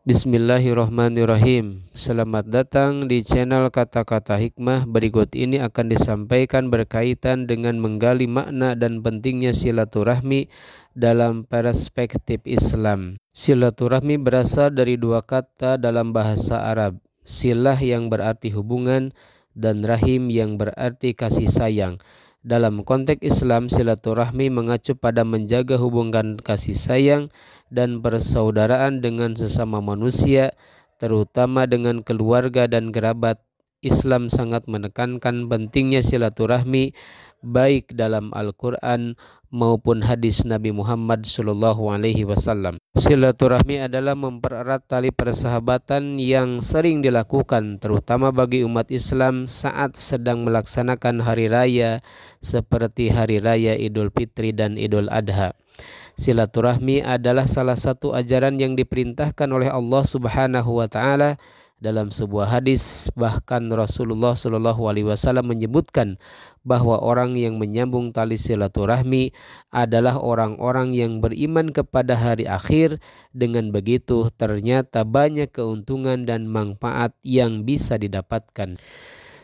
Bismillahirrahmanirrahim. Selamat datang di channel Kata-Kata Hikmah. Berikut ini akan disampaikan berkaitan dengan menggali makna dan pentingnya silaturahmi dalam perspektif Islam. Silaturahmi berasal dari dua kata dalam bahasa Arab. Silah yang berarti hubungan dan rahim yang berarti kasih sayang. Dalam konteks Islam, silaturahmi mengacu pada menjaga hubungan kasih sayang dan persaudaraan dengan sesama manusia, terutama dengan keluarga dan kerabat. Islam sangat menekankan pentingnya silaturahmi baik dalam Al-Quran maupun hadis Nabi Muhammad SAW. Silaturahmi adalah mempererat tali persahabatan yang sering dilakukan terutama bagi umat Islam saat sedang melaksanakan hari raya seperti hari raya Idul Fitri dan Idul Adha. Silaturahmi adalah salah satu ajaran yang diperintahkan oleh Allah Subhanahu wa taala dalam sebuah hadis. Bahkan Rasulullah SAW menyebutkan bahwa orang yang menyambung tali silaturahmi adalah orang-orang yang beriman kepada hari akhir. Dengan begitu ternyata banyak keuntungan dan manfaat yang bisa didapatkan.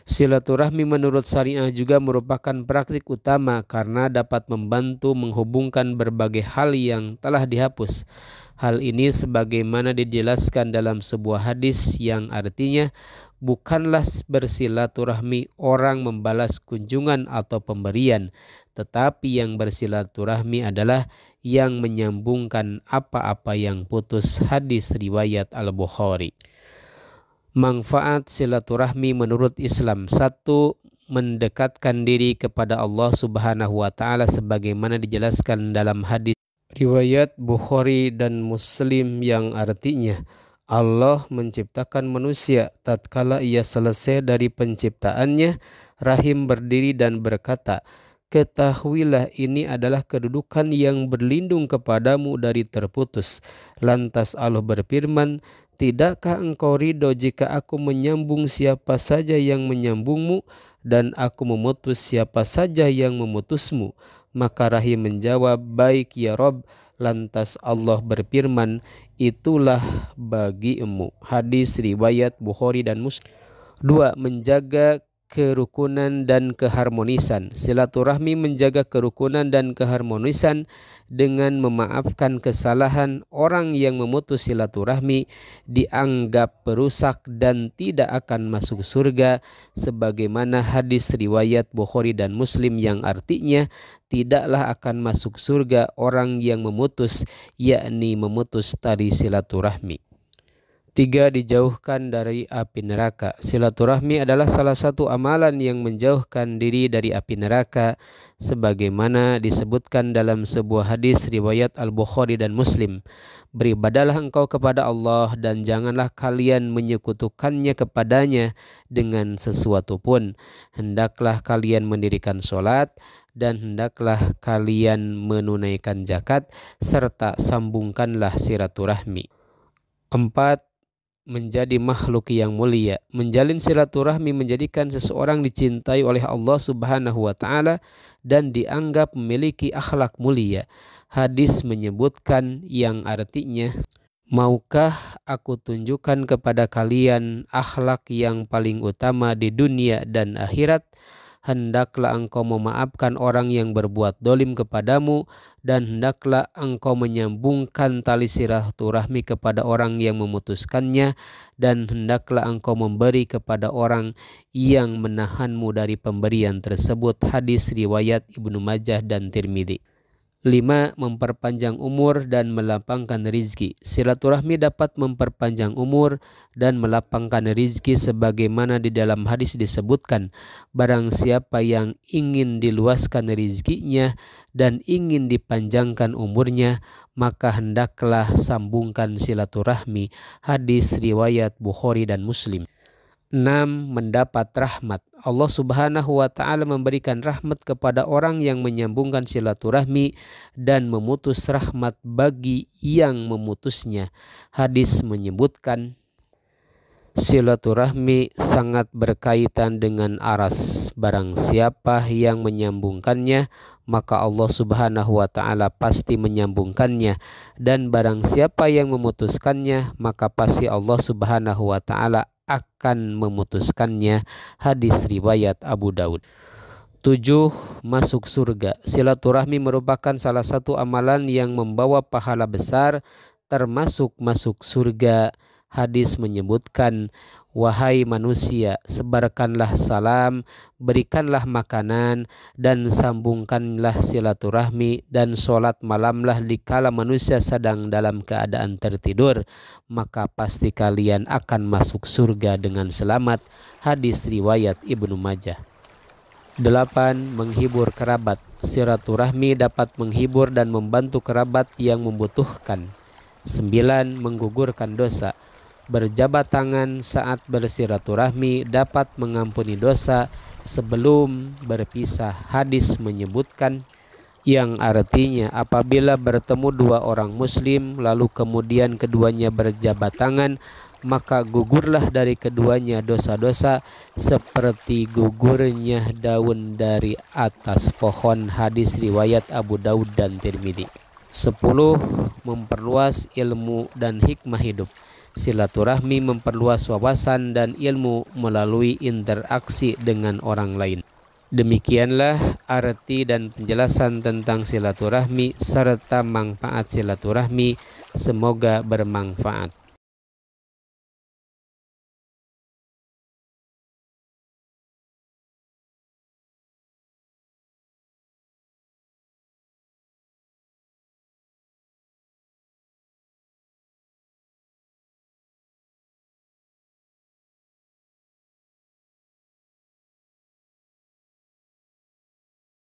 Silaturahmi menurut syariah juga merupakan praktik utama karena dapat membantu menghubungkan berbagai hal yang telah dihapus. Hal ini sebagaimana dijelaskan dalam sebuah hadis yang artinya, bukanlah bersilaturahmi orang membalas kunjungan atau pemberian, tetapi yang bersilaturahmi adalah yang menyambungkan apa-apa yang putus. Hadis riwayat Al-Bukhari. Manfaat silaturahmi menurut Islam: 1. Mendekatkan diri kepada Allah Subhanahu wa taala sebagaimana dijelaskan dalam hadis riwayat Bukhari dan Muslim yang artinya, Allah menciptakan manusia. Tatkala ia selesai dari penciptaannya, rahim berdiri dan berkata, ketahuilah ini adalah kedudukan yang berlindung kepadamu dari terputus. Lantas Allah berfirman, tidakkah engkau ridho jika aku menyambung siapa saja yang menyambungmu dan aku memutus siapa saja yang memutusmu? Maka rahim menjawab, baik ya Rob. Lantas Allah berfirman, itulah bagimu. Hadis riwayat Bukhari dan Muslim. 2. Menjaga kerukunan dan keharmonisan. Silaturahmi menjaga kerukunan dan keharmonisan dengan memaafkan kesalahan. Orang yang memutus silaturahmi dianggap perusak dan tidak akan masuk surga, sebagaimana hadis riwayat Bukhari dan Muslim yang artinya, tidaklah akan masuk surga orang yang memutus, yakni memutus tali silaturahmi. 3. Dijauhkan dari api neraka. Silaturahmi adalah salah satu amalan yang menjauhkan diri dari api neraka, sebagaimana disebutkan dalam sebuah hadis riwayat Al-Bukhari dan Muslim. Beribadalah engkau kepada Allah dan janganlah kalian menyekutukannya kepadanya dengan sesuatu pun. Hendaklah kalian mendirikan sholat dan hendaklah kalian menunaikan zakat serta sambungkanlah silaturahmi. 4. Menjadi makhluk yang mulia. Menjalin silaturahmi menjadikan seseorang dicintai oleh Allah Subhanahu wa taala dan dianggap memiliki akhlak mulia. Hadis menyebutkan yang artinya, maukah aku tunjukkan kepada kalian akhlak yang paling utama di dunia dan akhirat? Hendaklah engkau memaafkan orang yang berbuat dolim kepadamu, dan hendaklah engkau menyambungkan tali silaturahmi kepada orang yang memutuskannya, dan hendaklah engkau memberi kepada orang yang menahanmu dari pemberian tersebut. Hadis riwayat Ibnu Majah dan Tirmidzi. 5. Memperpanjang umur dan melapangkan rizki. Silaturahmi dapat memperpanjang umur dan melapangkan rizki sebagaimana di dalam hadis disebutkan, barang siapa yang ingin diluaskan rizkinya dan ingin dipanjangkan umurnya, maka hendaklah sambungkan silaturahmi. Hadis riwayat Bukhari dan Muslim. 6. Mendapat rahmat. Allah Subhanahu wa taala memberikan rahmat kepada orang yang menyambungkan silaturahmi dan memutus rahmat bagi yang memutusnya. Hadis menyebutkan, Silaturahmi sangat berkaitan dengan aras. Barang siapa yang menyambungkannya, maka Allah Subhanahu wa ta'ala pasti menyambungkannya. Dan barang siapa yang memutuskannya, maka pasti Allah Subhanahu wa ta'ala akan memutuskannya. Hadis riwayat Abu Daud. 7. Masuk surga. Silaturahmi merupakan salah satu amalan yang membawa pahala besar, termasuk masuk surga. Hadis menyebutkan, wahai manusia, sebarkanlah salam, berikanlah makanan, dan sambungkanlah silaturahmi, dan sholat malamlah dikala manusia sedang dalam keadaan tertidur, maka pasti kalian akan masuk surga dengan selamat. Hadis riwayat Ibnu Majah. 8. Menghibur kerabat. Silaturahmi dapat menghibur dan membantu kerabat yang membutuhkan. 9. Menggugurkan dosa. Berjabat tangan saat bersilaturahmi dapat mengampuni dosa sebelum berpisah. Hadis menyebutkan, yang artinya apabila bertemu dua orang muslim lalu kemudian keduanya berjabat tangan, maka gugurlah dari keduanya dosa-dosa seperti gugurnya daun dari atas pohon. Hadis riwayat Abu Daud dan Tirmidzi. 10. Memperluas ilmu dan hikmah hidup. Silaturahmi memperluas wawasan dan ilmu melalui interaksi dengan orang lain. Demikianlah arti dan penjelasan tentang silaturahmi serta manfaat silaturahmi. Semoga bermanfaat.